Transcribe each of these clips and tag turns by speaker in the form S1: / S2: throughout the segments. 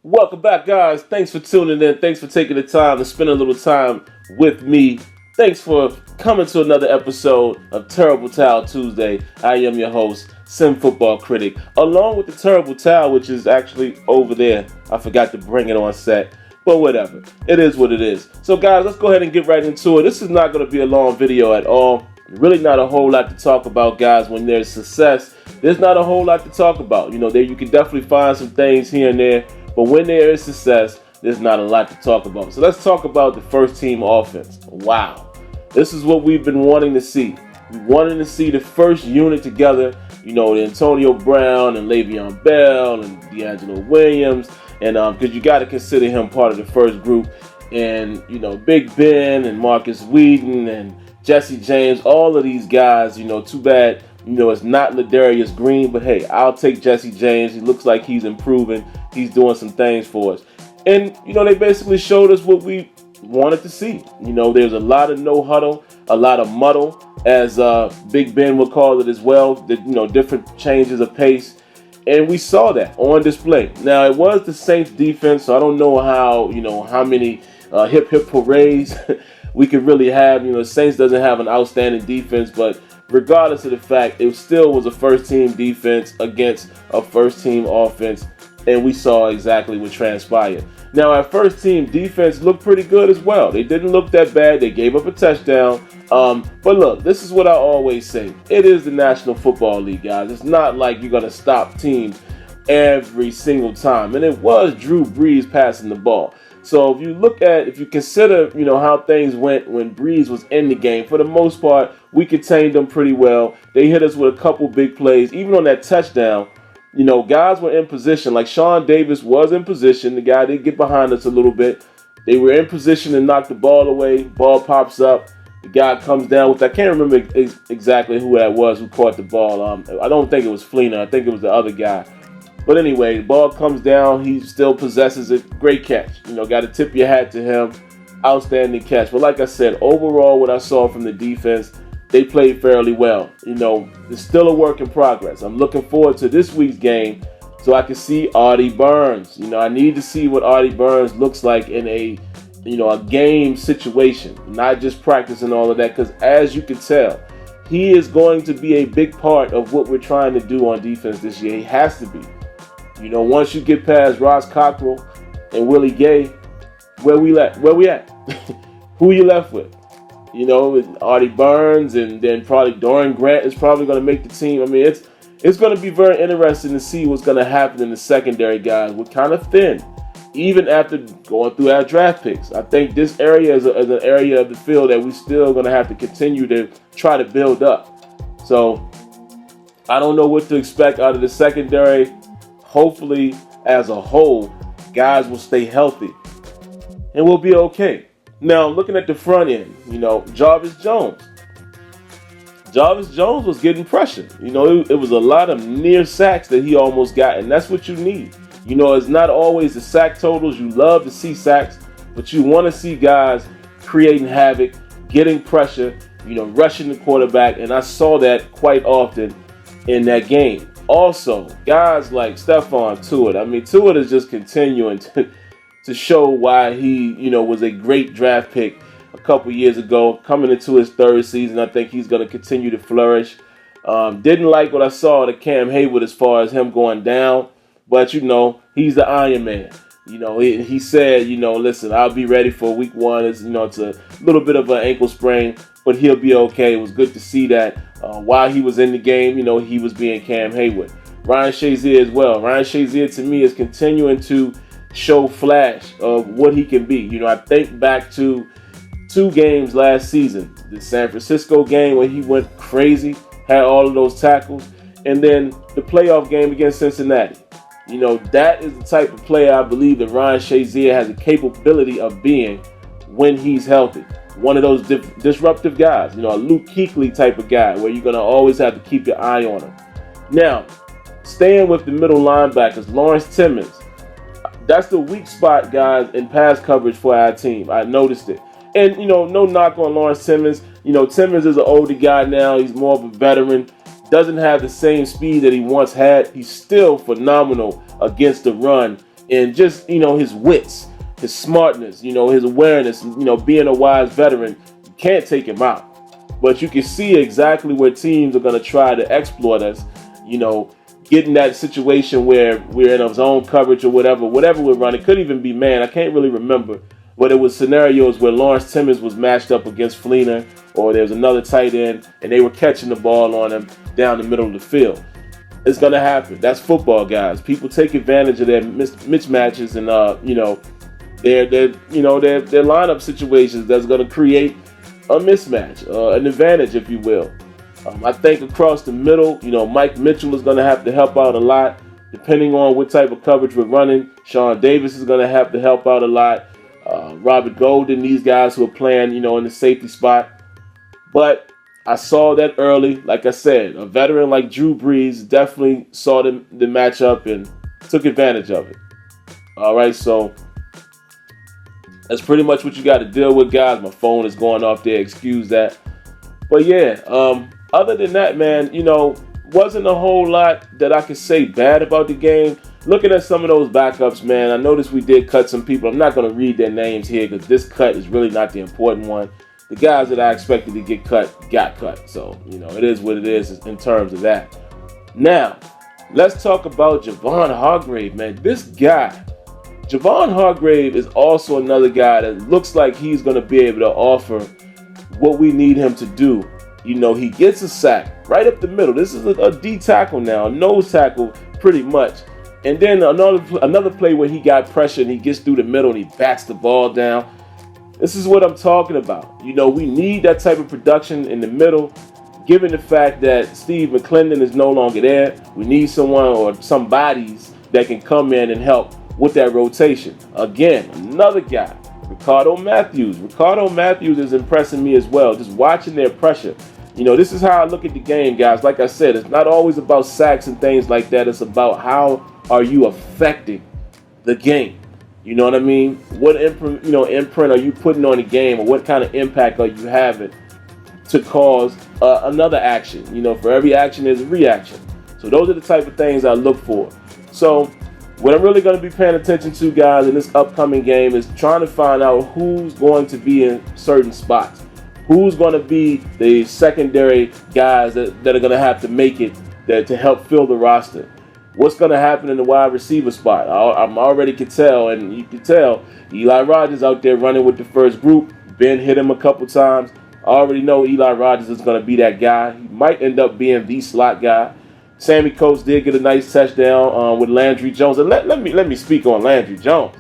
S1: Welcome back, guys. Thanks for tuning in. Thanks for taking the time to spend a little time with me. Thanks for coming to another episode of Terrible Towel Tuesday. I am your host, SimFBallCritic, along with the Terrible Towel, which is actually over there. I forgot to bring it on set, but whatever. It is what it is. So, guys, let's go ahead and get right into it. This is not going to be a long video at all. Really not a whole lot to talk about, guys. When there's success, there's not a whole lot to talk about. There you can definitely find some things here and there. But when there is success, there's not a lot to talk about. So let's talk about the first team offense. Wow. This is what we've been wanting to see. We wanted to see the first unit together. The Antonio Brown and Le'Veon Bell and D'Angelo Williams. And because you got to consider him part of the first group. And, Big Ben and Marcus Wheaton and Jesse James, all of these guys, too bad. It's not Ladarius Green, but hey, I'll take Jesse James. He looks like he's improving. He's doing some things for us. And, they basically showed us what we wanted to see. There's a lot of no huddle, a lot of muddle, as Big Ben would call it as well. Different changes of pace. And we saw that on display. Now, it was the Saints defense, so I don't know how many hip parades we could really have. Saints doesn't have an outstanding defense, but regardless of the fact, it still was a first-team defense against a first-team offense, and we saw exactly what transpired. Now, our first-team defense looked pretty good as well. They didn't look that bad. They gave up a touchdown. But look, this is what I always say. It is the National Football League, guys. It's not like you're going to stop teams every single time. And it was Drew Brees passing the ball. So if you consider, how things went when Brees was in the game, for the most part, we contained them pretty well. They hit us with a couple big plays. Even on that touchdown, guys were in position. Like Sean Davis was in position. The guy did get behind us a little bit. They were in position to knock the ball away. Ball pops up. The guy comes down with, I can't remember exactly who that was who caught the ball. I don't think it was Fleener. I think it was the other guy. But anyway, the ball comes down. He still possesses it. Great catch. Got to tip your hat to him. Outstanding catch. But like I said, overall, what I saw from the defense, they played fairly well. It's still a work in progress. I'm looking forward to this week's game so I can see Artie Burns. I need to see what Artie Burns looks like in a game situation, not just practice and all of that. Because as you can tell, he is going to be a big part of what we're trying to do on defense this year. He has to be. Once you get past Ross Cockrell and Willie Gay, where we at? Who you left with? With Artie Burns, and then probably Dorian Grant is probably going to make the team. I mean, it's going to be very interesting to see what's going to happen in the secondary, guys. We're kind of thin, even after going through our draft picks. I think this area is an area of the field that we're still going to have to continue to try to build up. So I don't know what to expect out of the secondary. Hopefully, as a whole, guys will stay healthy and we'll be okay. Now, looking at the front end, Jarvis Jones. Jarvis Jones was getting pressure. It was a lot of near sacks that he almost got, and that's what you need. It's not always the sack totals. You love to see sacks, but you want to see guys creating havoc, getting pressure, rushing the quarterback, and I saw that quite often in that game. Also, guys like Stephon Tuitt. I mean, Tuitt is just continuing to show why he, was a great draft pick a couple years ago. Coming into his third season, I think he's going to continue to flourish. Didn't like what I saw to Cam Hayward as far as him going down, but he's the Iron Man. He said, listen, I'll be ready for week one. It's a little bit of an ankle sprain, but he'll be okay. It was good to see that while he was in the game, he was being Cam Hayward. Ryan Shazier as well. Ryan Shazier, to me, is continuing to show flash of what he can be. I think back to 2 games last season. The San Francisco game where he went crazy, had all of those tackles, and then the playoff game against Cincinnati. That is the type of player I believe that Ryan Shazier has the capability of being when he's healthy. One of those disruptive guys, a Luke Kuechly type of guy where you're going to always have to keep your eye on him. Now, staying with the middle linebackers, Lawrence Timmons. That's the weak spot, guys, in pass coverage for our team. I noticed it. And, no knock on Lawrence Timmons. Timmons is an older guy now. He's more of a veteran. Doesn't have the same speed that he once had. He's still phenomenal against the run and just, his wits, his smartness, his awareness, being a wise veteran. You can't take him out. But you can see exactly where teams are going to try to exploit us, get in that situation where we're in a zone coverage or whatever we're running. It could even be man. I can't really remember. But it was scenarios where Lawrence Timmons was matched up against Fleener, or there was another tight end, and they were catching the ball on him down the middle of the field. It's going to happen. That's football, guys. People take advantage of their mismatches and, their lineup situations that's going to create a mismatch, an advantage, if you will. I think across the middle, Mike Mitchell is going to have to help out a lot, depending on what type of coverage we're running. Sean Davis is going to have to help out a lot. Robert Golden, these guys who are playing, in the safety spot. But I saw that early. Like I said, a veteran like Drew Brees definitely saw the matchup and took advantage of it. All right, so that's pretty much what you got to deal with, guys. My phone is going off there. Excuse that. But yeah, other than that, man, wasn't a whole lot that I could say bad about the game. Looking at some of those backups, man, I noticed we did cut some people. I'm not going to read their names here because this cut is really not the important one. The guys that I expected to get cut got cut. So, it is what it is in terms of that. Now, let's talk about Javon Hargrave, man. This guy, Javon Hargrave, is also another guy that looks like he's going to be able to offer what we need him to do. He gets a sack right up the middle. This is a D tackle now, a nose tackle pretty much. And then another play where he got pressure and he gets through the middle and he bats the ball down. This is what I'm talking about. We need that type of production in the middle. Given the fact that Steve McClendon is no longer there, we need someone or some bodies that can come in and help with that rotation. Again, another guy, Ricardo Matthews. Ricardo Matthews is impressing me as well, just watching their pressure. This is how I look at the game, guys. Like I said, it's not always about sacks and things like that. It's about how are you affecting the game. You know what I mean? What imprint are you putting on the game, or what kind of impact are you having to cause another action? For every action, there's a reaction. So those are the type of things I look for. So what I'm really going to be paying attention to, guys, in this upcoming game is trying to find out who's going to be in certain spots. Who's going to be the secondary guys that are going to have to make it to help fill the roster. What's going to happen in the wide receiver spot? I'm already can tell, and you can tell Eli Rogers out there running with the first group. Ben hit him a couple times. I already know Eli Rogers is going to be that guy. He might end up being the slot guy. Sammy Coates did get a nice touchdown with Landry Jones. And let me speak on Landry Jones.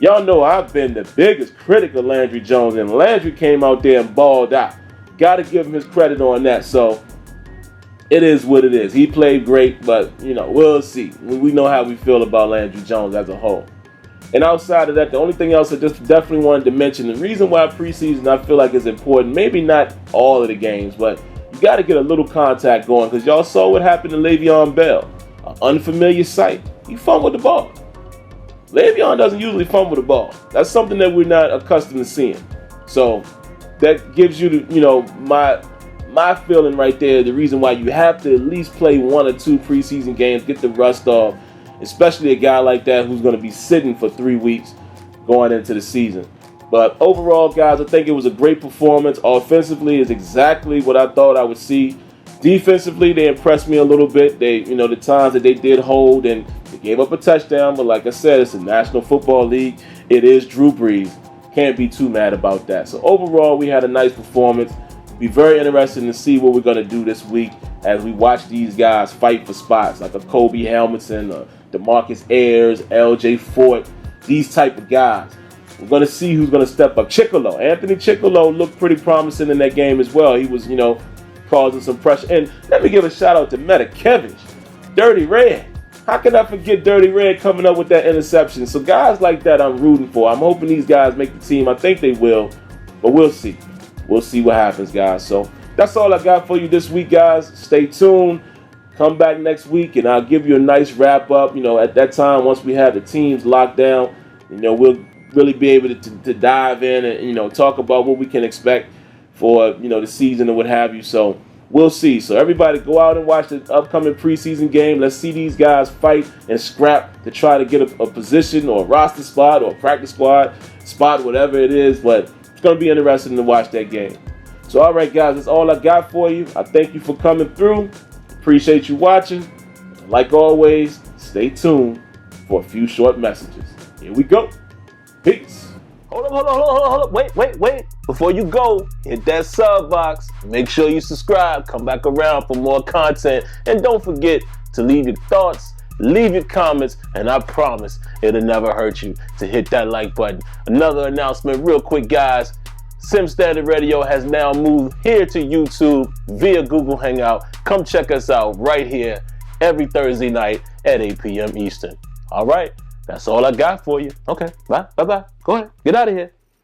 S1: Y'all know I've been the biggest critic of Landry Jones, and Landry came out there and balled out. Got to give him his credit on that. So it is what it is. He played great, but, we'll see. We know how we feel about Landry Jones as a whole. And outside of that, the only thing else I just definitely wanted to mention, the reason why preseason I feel like is important, maybe not all of the games, but you got to get a little contact going, because y'all saw what happened to Le'Veon Bell. An unfamiliar sight. He fumbled the ball. Le'Veon doesn't usually fumble the ball. That's something that we're not accustomed to seeing. So that gives you, my feeling right there, the reason why you have to at least play 1 or 2 preseason games, get the rust off, especially a guy like that who's going to be sitting for 3 weeks going into the season. But overall, guys, I think it was a great performance. Offensively is exactly what I thought I would see. Defensively, they impressed me a little bit. They, the times that they did hold, and they gave up a touchdown. But like I said, it's a National Football League. It is Drew Brees. Can't be too mad about that. So overall, we had a nice performance. Be very interesting to see what we're going to do this week as we watch these guys fight for spots, like a Kobe Helmutson, DeMarcus Ayers, LJ Fort, these type of guys. We're going to see who's going to step up. Anthony Chickolo looked pretty promising in that game as well. He was, causing some pressure. And let me give a shout out to Metakevich, Dirty Red. How can I forget Dirty Red coming up with that interception? So guys like that I'm rooting for. I'm hoping these guys make the team. I think they will, but we'll see. We'll see what happens, guys. So that's all I got for you this week, guys. Stay tuned. Come back next week, and I'll give you a nice wrap up. At that time, once we have the teams locked down, we'll really be able to dive in and, talk about what we can expect for, the season or what have you. So we'll see. So everybody go out and watch the upcoming preseason game. Let's see these guys fight and scrap to try to get a position or a roster spot or a practice squad spot, whatever it is. But it's going to be interesting to watch that game. So, all right, guys, that's all I got for you. I thank you for coming through. Appreciate you watching. Like always, stay tuned for a few short messages. Here we go. Peace. Hold up. Wait. Before you go, hit that sub box. Make sure you subscribe. Come back around for more content. And don't forget to leave your thoughts, leave your comments, and I promise it'll never hurt you to hit that like button. Another announcement real quick, guys. Sim Standard Radio has now moved here to YouTube via Google Hangout. Come check us out right here every Thursday night at 8 p.m. Eastern. All right, that's all I got for you. Okay, bye. Go ahead, get out of here.